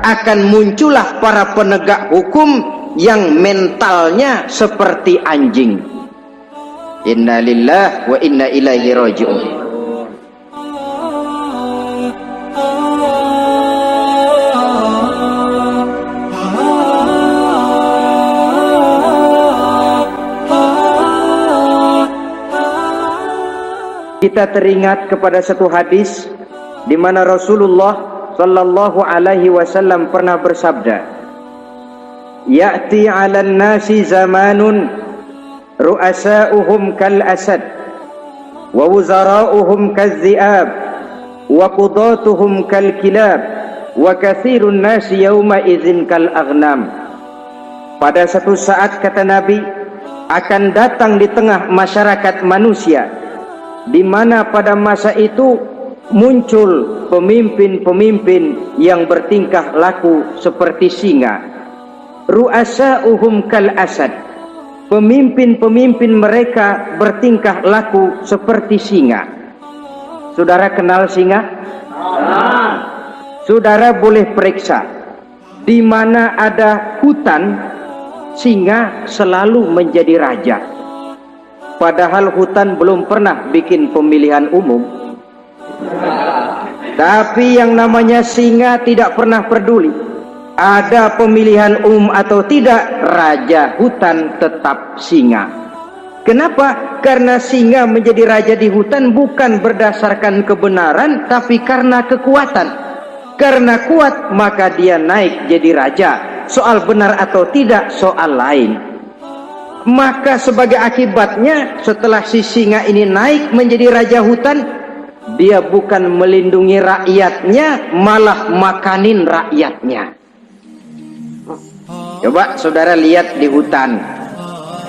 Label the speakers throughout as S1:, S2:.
S1: akan muncullah para penegak hukum yang mentalnya seperti anjing. Inna lillahi wa inna ilaihi raji'un. Kita teringat kepada satu hadis di mana Rasulullah sallallahu alaihi wasallam pernah bersabda, "Ya'ti 'alan nasi zamanun ru'asa'uhum kal asad wa wuzara'uhum kaz-zi'ab wa qudatuhum kal kilab wa katsirun nasi yawma idzin kal aghnam." Pada satu saat, kata Nabi, akan datang di tengah masyarakat manusia di mana pada masa itu muncul pemimpin-pemimpin yang bertingkah laku seperti singa. Ru'asa'uhum kal asad. Pemimpin-pemimpin mereka bertingkah laku seperti singa. Saudara kenal singa? Saudara boleh periksa di mana ada hutan, singa selalu menjadi raja. Padahal hutan belum pernah bikin pemilihan umum. Tapi yang namanya singa tidak pernah peduli. Ada pemilihan umum atau tidak, raja hutan tetap singa. Kenapa? Karena singa menjadi raja di hutan bukan berdasarkan kebenaran, tapi karena kekuatan. Karena kuat, maka dia naik jadi raja. Soal benar atau tidak, soal lain. Maka sebagai akibatnya, setelah si singa ini naik menjadi raja hutan, dia bukan melindungi rakyatnya, malah makanin rakyatnya. Coba saudara lihat di hutan,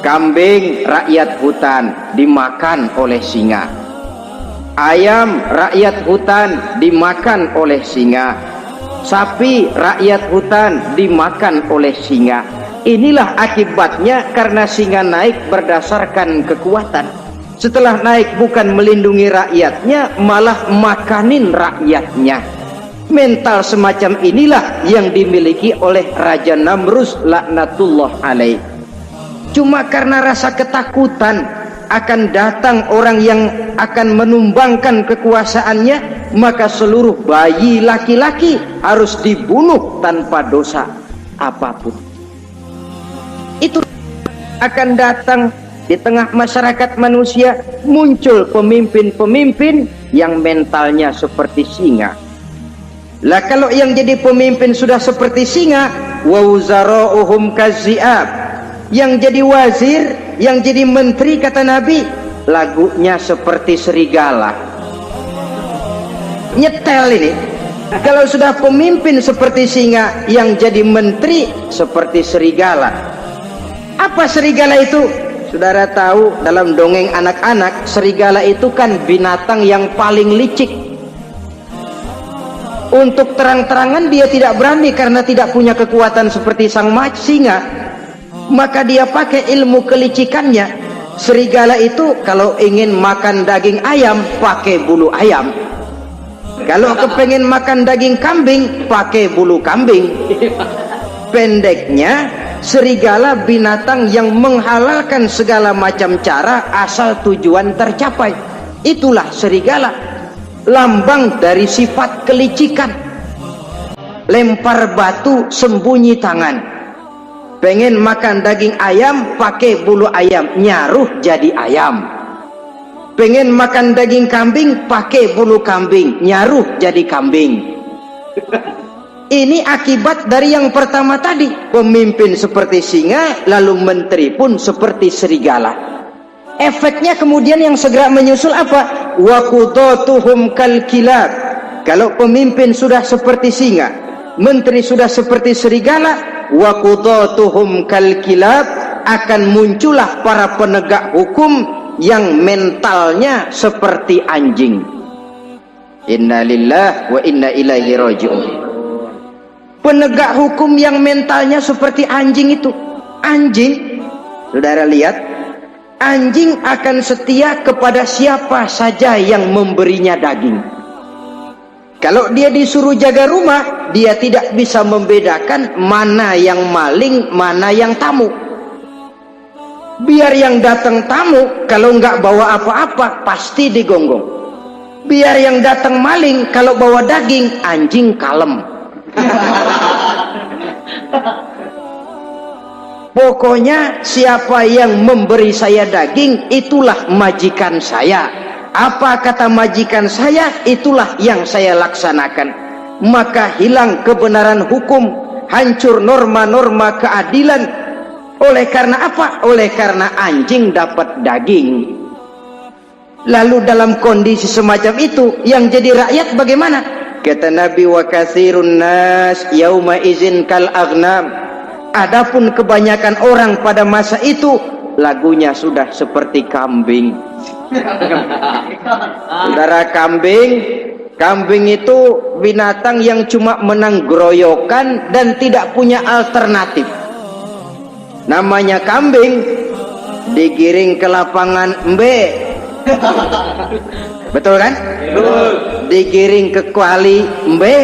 S1: kambing rakyat hutan dimakan oleh singa, ayam rakyat hutan dimakan oleh singa, sapi rakyat hutan dimakan oleh singa. Inilah akibatnya karena singa naik berdasarkan kekuatan. Setelah naik bukan melindungi rakyatnya, malah makanin rakyatnya. Mental semacam inilah yang dimiliki oleh Raja Namrus laknatullah alaih. Cuma karena rasa ketakutan akan datang orang yang akan menumbangkan kekuasaannya, maka seluruh bayi laki-laki harus dibunuh tanpa dosa apapun. Itu akan datang di tengah masyarakat manusia, muncul pemimpin-pemimpin yang mentalnya seperti singa. Lah kalau yang jadi pemimpin sudah seperti singa, wa wuzara'uhum kaz-zi'ab. Yang jadi wazir, yang jadi menteri, kata Nabi, lagunya seperti serigala. Nyetel ini. Kalau sudah pemimpin seperti singa, yang jadi menteri seperti serigala. Apa serigala itu? Saudara tahu dalam dongeng anak-anak, serigala itu kan binatang yang paling licik. Untuk terang-terangan dia tidak berani karena tidak punya kekuatan seperti sang singa. Maka dia pakai ilmu kelicikannya. Serigala itu kalau ingin makan daging ayam, pakai bulu ayam. Kalau kepengen makan daging kambing, pakai bulu kambing. Pendeknya, serigala binatang yang menghalalkan segala macam cara asal tujuan tercapai. Itulah serigala, lambang dari sifat kelicikan. Lempar batu sembunyi tangan. Pengen makan daging ayam, pakai bulu ayam, nyaruh jadi ayam. Pengen makan daging kambing, pakai bulu kambing, nyaruh jadi kambing. Ini akibat dari yang pertama tadi. Pemimpin seperti singa, lalu menteri pun seperti serigala. Efeknya kemudian yang segera menyusul apa? Wa qudatuhum kal kilab. Kalau pemimpin sudah seperti singa, menteri sudah seperti serigala, wa qudatuhum kal kilab, akan muncullah para penegak hukum yang mentalnya seperti anjing. Inna lillahi wa inna ilaihi raji'un. Penegak hukum yang mentalnya seperti anjing itu. Anjing, saudara lihat, anjing akan setia kepada siapa saja yang memberinya daging. Kalau dia disuruh jaga rumah, dia tidak bisa membedakan mana yang maling, mana yang tamu. Biar yang datang tamu, kalau nggak bawa apa-apa, pasti digonggong. Biar yang datang maling, kalau bawa daging, anjing kalem. Pokoknya siapa yang memberi saya daging, itulah majikan saya. Apa kata majikan saya, itulah yang saya laksanakan. Maka hilang kebenaran hukum, hancur norma-norma keadilan. Oleh karena apa? Oleh karena anjing dapat daging. Lalu dalam kondisi semacam itu, yang jadi rakyat bagaimana? Kata Nabi, wa katsirun nas yauma izin kal aghnam. Adapun kebanyakan orang pada masa itu, lagunya sudah seperti kambing. Saudara, kambing itu binatang yang cuma menang groyokan dan tidak punya alternatif. Namanya kambing, digiring ke lapangan embe. Betul kan? Betul. Digiring ke kuali embe,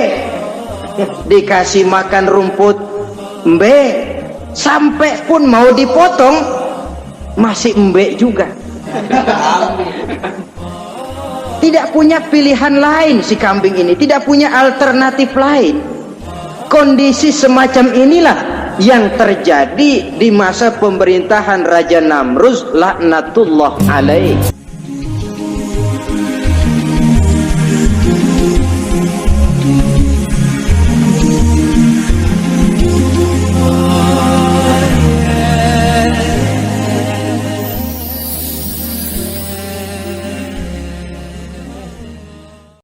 S1: dikasih makan rumput embe, sampai pun mau dipotong masih embe juga. Tidak punya pilihan lain si kambing ini, tidak punya alternatif lain. Kondisi semacam inilah yang terjadi di masa pemerintahan Raja Namruz laknatullah alaih.